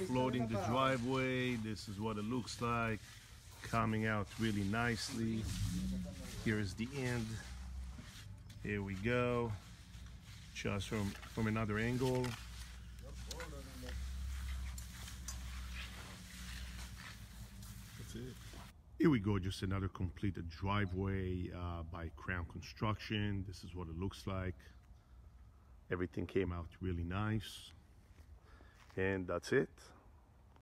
floating the driveway. This is what it looks like, coming out really nicely. Here is the end. Here we go, just from another angle. That's it. Here we go, just another completed driveway by Crown Construction. This is what it looks like. Everything came out really nice. And that's it.